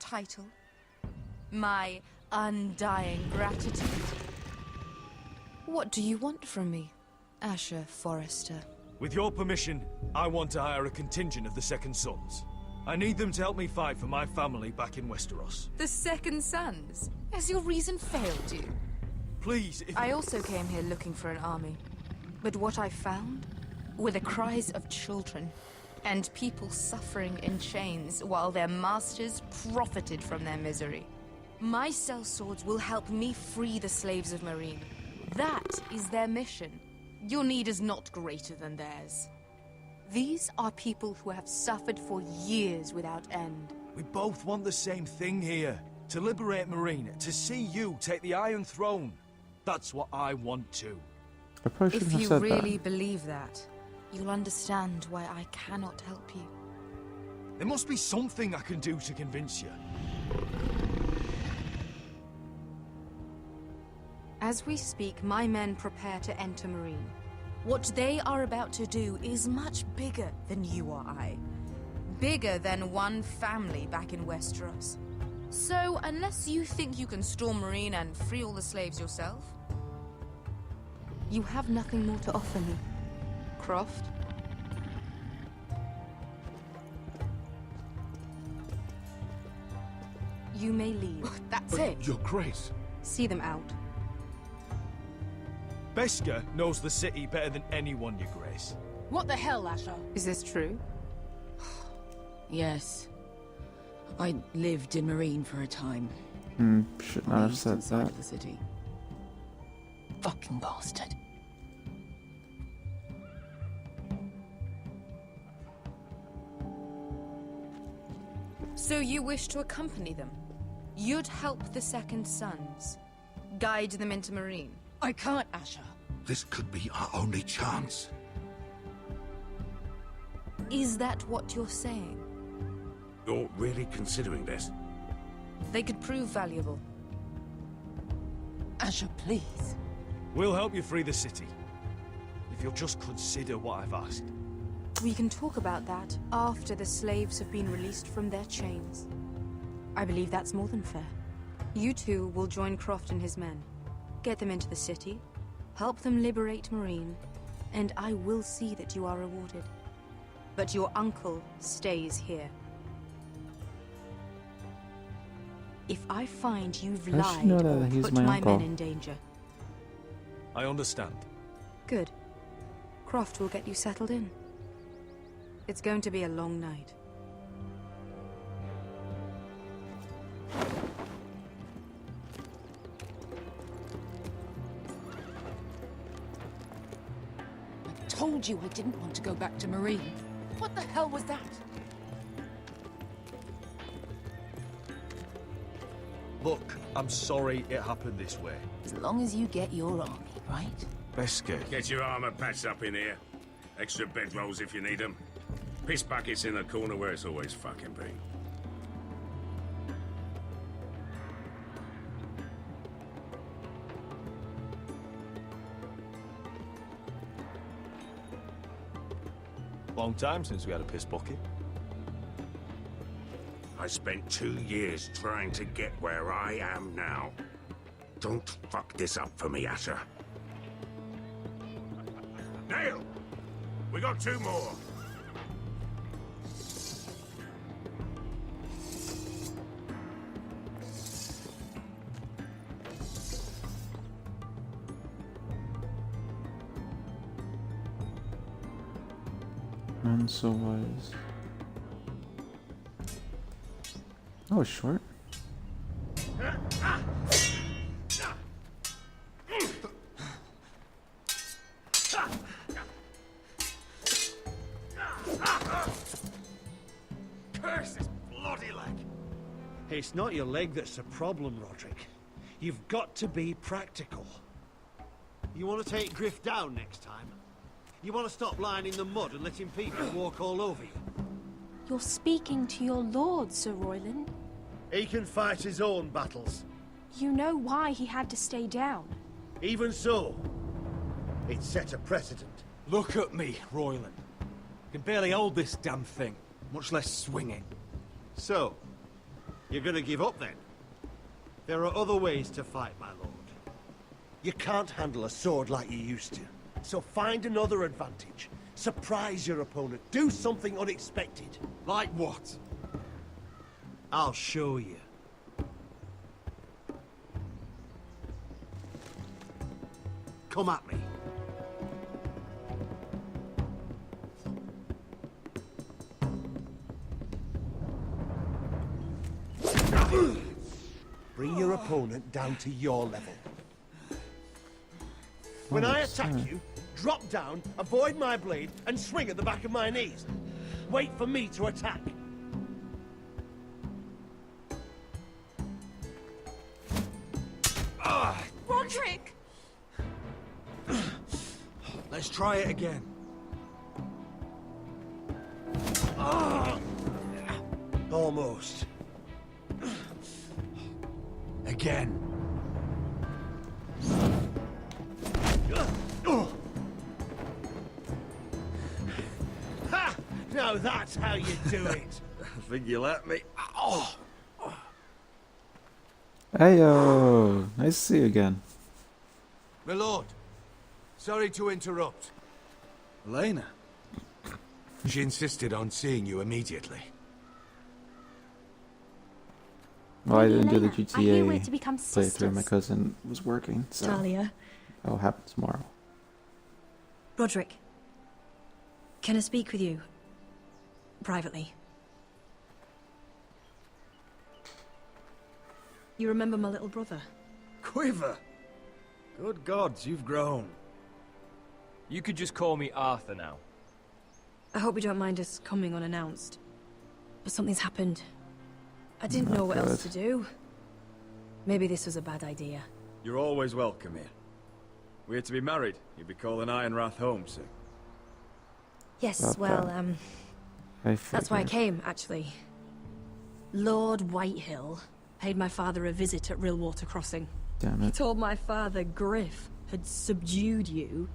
title, my undying gratitude. What do you want from me, Asher Forrester? With your permission, I want to hire a contingent of the Second Sons. I need them to help me fight for my family back in Westeros. The Second Sons? Has your reason failed you? Please, if... I also came here looking for an army. But what I found were the cries of children, and people suffering in chains while their masters profited from their misery. My sellswords will help me free the slaves of Meereen. That is their mission. Your need is not greater than theirs. These are people who have suffered for years without end. We both want the same thing here. To liberate Meereen, to see you take the Iron Throne. That's what I want too. I probably shouldn't If have you said really that. believe that, you'll understand why I cannot help you. There must be something I can do to convince you. As we speak, my men prepare to enter Meereen. What they are about to do is much bigger than you or I. Bigger than one family back in Westeros. So, unless you think you can storm Meereen and free all the slaves yourself, you have nothing more to offer me, Croft. You may leave. That's it. Your Grace. See them out. Beskar knows the city better than anyone, Your Grace. What the hell, Asher? Is this true? Yes. I lived in Meereen for a time. Should On not the have eastern said side that. of the city. Fucking bastard. So you wish to accompany them? You'd help the Second Sons? Guide them into Meereen? I can't, Asher. This could be our only chance. Is that what you're saying? You're really considering this? They could prove valuable. Asher, please. We'll help you free the city. If you'll just consider what I've asked. We can talk about that after the slaves have been released from their chains. I believe that's more than fair. You two will join Croft and his men. Get them into the city, help them liberate Meereen, and I will see that you are rewarded. But your uncle stays here. If I find you've I should lied know that or he's put my my uncle. men in danger, I understand. good. Croft will get you settled in. It's going to be a long night. I told you I didn't want to go back to Meereen. What the hell was that? Look, I'm sorry it happened this way. As long as you get your army, right? Beskar. Get your armor patched up in here. Extra bedrolls if you need them. Piss buckets in the corner where it's always fucking been. Long time since we had a piss bucket. I spent 2 years trying to get where I am now. Don't fuck this up for me, Asher. Nail! We got 2 more. And so was. That was short. Curse this bloody leg! It's not your leg that's the problem, Roderick. You've got to be practical. You want to take Griff down next time? You want to stop lying in the mud and letting people walk all over you? You're speaking to your lord, Sir Royland. He can fight his own battles. You know why he had to stay down. Even so, it set a precedent. Look at me, Royland. Can barely hold this damn thing, much less swing it. So, You're gonna give up then? There are other ways to fight, my lord. You can't handle a sword like you used to. So find another advantage. Surprise your opponent. Do something unexpected. Like what? I'll show you. Come at me. Bring your opponent down to your level. When I attack you, drop down, avoid my blade, and swing at the back of my knees. Wait for me to attack. Roderick! Let's try it again. Almost. Again. Ha! Now that's how you do it. I think you let me. Oh! Heyo! Nice to see you again. My lord, sorry to interrupt. Elena. She insisted on seeing you immediately. Well, I didn't do the Elena, I hear we're GTA to become playthrough. My sisters. cousin was working, so Talia, that'll happen tomorrow. Roderick, can I speak with you privately? You remember my little brother? Quiver! Good gods, you've grown. You could just call me Arthur now. I hope you don't mind us coming unannounced, but something's happened. I didn't know what good. else to do. Maybe this was a bad idea. You're always welcome here. We're to be married. You'll be calling Ironrath home soon. Yes, About well, that. that's why I came, actually. Lord Whitehill paid my father a visit at Rillwater Crossing. Damn He it. told my father Griff had subdued you,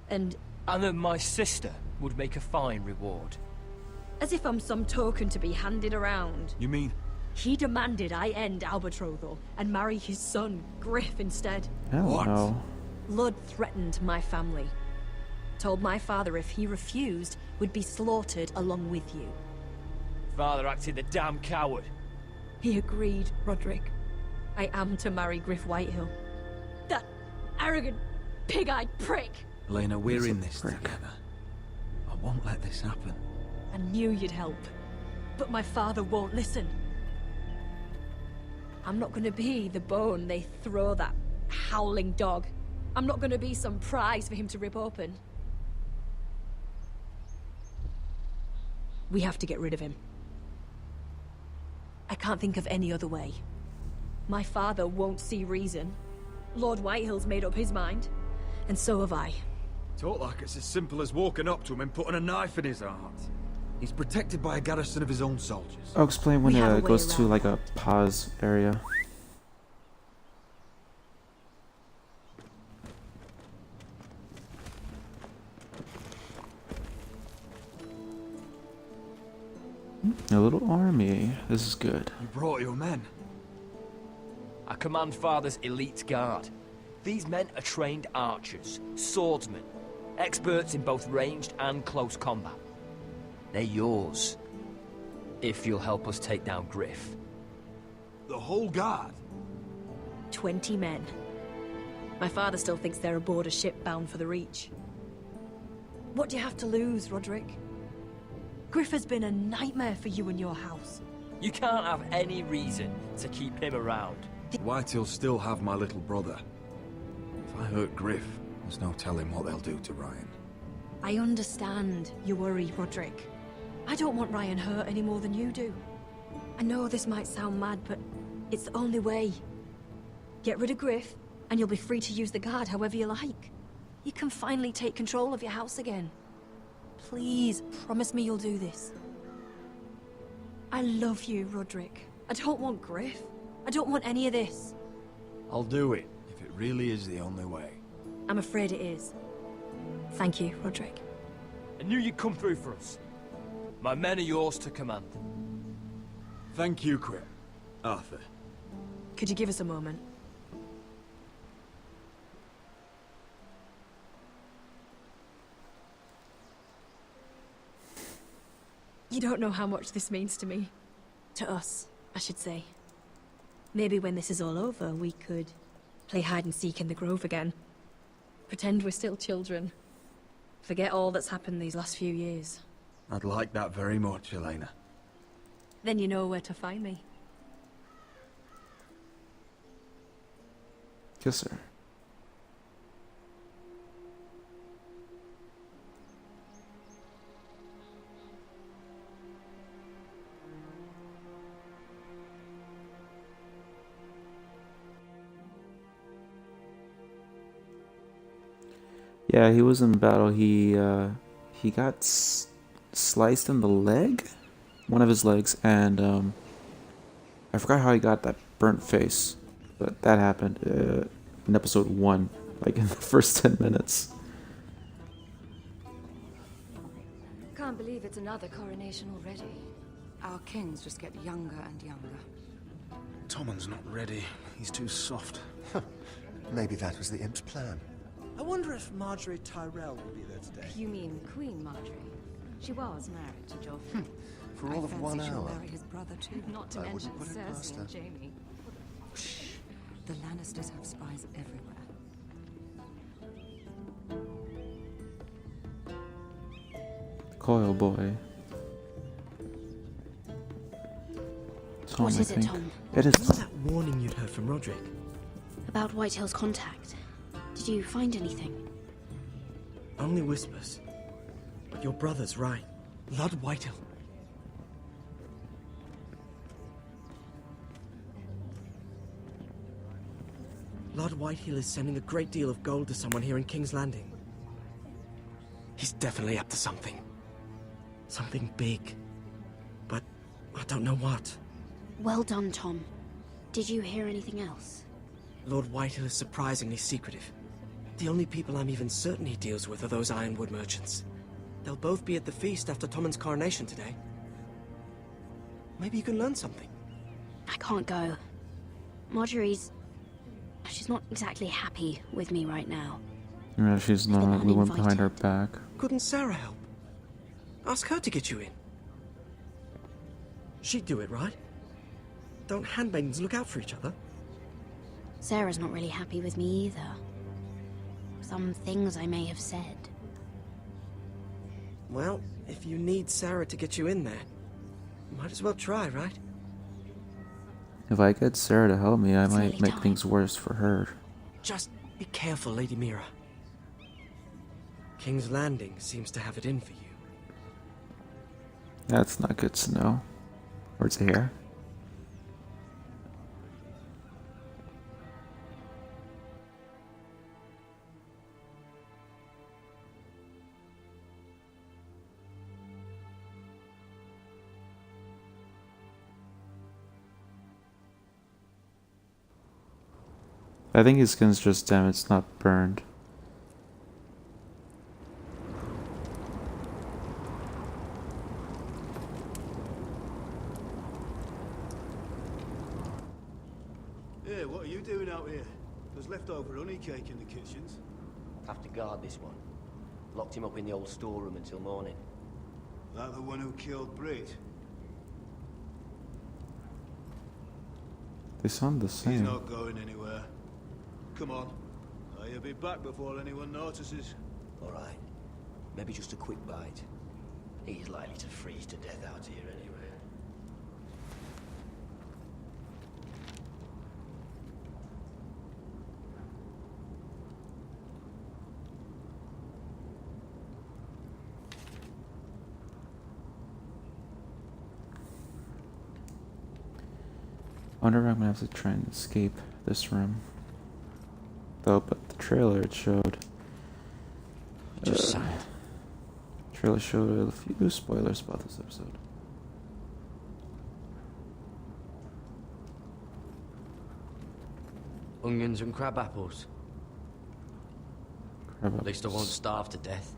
and that my sister would make a fine reward. as if I'm some token to be handed around. You mean? He demanded I end our betrothal and marry his son, Griff, instead. Hell no. Lud threatened my family. Told my father if he refused, would be slaughtered along with you. Father acted the damn coward. He agreed, Roderick. I am to marry Griff Whitehill. That arrogant, pig-eyed prick! Elena, we're He's a in this prick. together. I won't let this happen. I knew you'd help, but my father won't listen. I'm not gonna be the bone they throw that howling dog. I'm not gonna be some prize for him to rip open. We have to get rid of him. I can't think of any other way. My father won't see reason. Lord Whitehill's made up his mind, and so have I. Talk like it's as simple as walking up to him and putting a knife in his heart. He's protected by a garrison of his own soldiers. I'll explain when We have a it way goes to around like a pause area. A little army. This is good. You brought your men. I command Father's elite guard. These men are trained archers, swordsmen, experts in both ranged and close combat. They're yours, if you'll help us take down Griff. The whole guard? 20 men. My father still thinks they're aboard a ship bound for the Reach. What do you have to lose, Roderick? Griff has been a nightmare for you and your house. You can't have any reason to keep him around. Whitehill'll still have my little brother. If I hurt Griff, there's no telling what they'll do to Ryan. I understand your worry, Roderick. I don't want Ryan hurt any more than you do. I know this might sound mad, but it's the only way. Get rid of Griff, and you'll be free to use the guard however you like. You can finally take control of your house again. Please, promise me you'll do this. I love you, Roderick. I don't want Griff. I don't want any of this. I'll do it, if it really is the only way. I'm afraid it is. Thank you, Roderick. I knew you'd come through for us. My men are yours to command. Thank you, Quip. Arthur. Could you give us a moment? You don't know how much this means to me. To us, I should say. Maybe when this is all over, we could play hide and seek in the grove again. Pretend we're still children. Forget all that's happened these last few years. I'd like that very much, Elena. Then you know where to find me. Kiss her. Yeah, he was in battle. He got sliced in the leg, one of his legs, and I forgot how he got that burnt face, but that happened in episode 1, like in the first 10 minutes. Can't believe it's another coronation already. Our kings just get younger and younger. Tommen's not ready. He's too soft. Maybe that was the imp's plan. I wonder if Marjorie Tyrell will be there today. You mean Queen Marjorie? She was married to Joffrey. For all of 1 she'll hour. marry his brother too. Not to I mention wouldn't put it past Cersei her. and Jaime. Shh. The Lannisters have spies everywhere. Coil boy. Tom, What I is it, think. Tom? It is What was Tom. that warning you'd heard from Roderick? About Whitehill's contact. Did you find anything? Only whispers. But your brother's right. Lord Whitehill. Lord Whitehill is sending a great deal of gold to someone here in King's Landing. He's definitely up to something. Something big. But I don't know what. Well done, Tom. Did you hear anything else? Lord Whitehill is surprisingly secretive. The only people I'm even certain he deals with are those ironwood merchants. They'll both be at the feast after Tommen's coronation today. Maybe you can learn something. I can't go. Marjorie's... She's not exactly happy with me right now. Yeah, she's not. We went behind her back. Couldn't Sarah help? Ask her to get you in. She'd do it, right? Don't handmaidens look out for each other? Sarah's not really happy with me either. Some things I may have said. Well, if you need Sarah to get you in there, might as well try, right? If I get Sarah to help me, I might nearly make time. things worse for her. Just be careful, Lady Mira. King's Landing seems to have it in for you. That's not good to know. Or to hear. I think his skin's just damaged, not burned. Yeah, what are you doing out here? There's leftover honey cake in the kitchens. Have to guard this one. Locked him up in the old storeroom until morning. That the one who killed Brit? They sound the He's same. not going anywhere. Come on. I'll be back before anyone notices. All right. Maybe just a quick bite. He's likely to freeze to death out here anyway. I wonder if I'm gonna have to try and escape this room. Though, but the trailer it showed. Trailer showed a few spoilers about this episode. Onions and crab apples. Crab At least I won't apples. starve to death.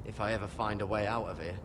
If I ever find a way out of here.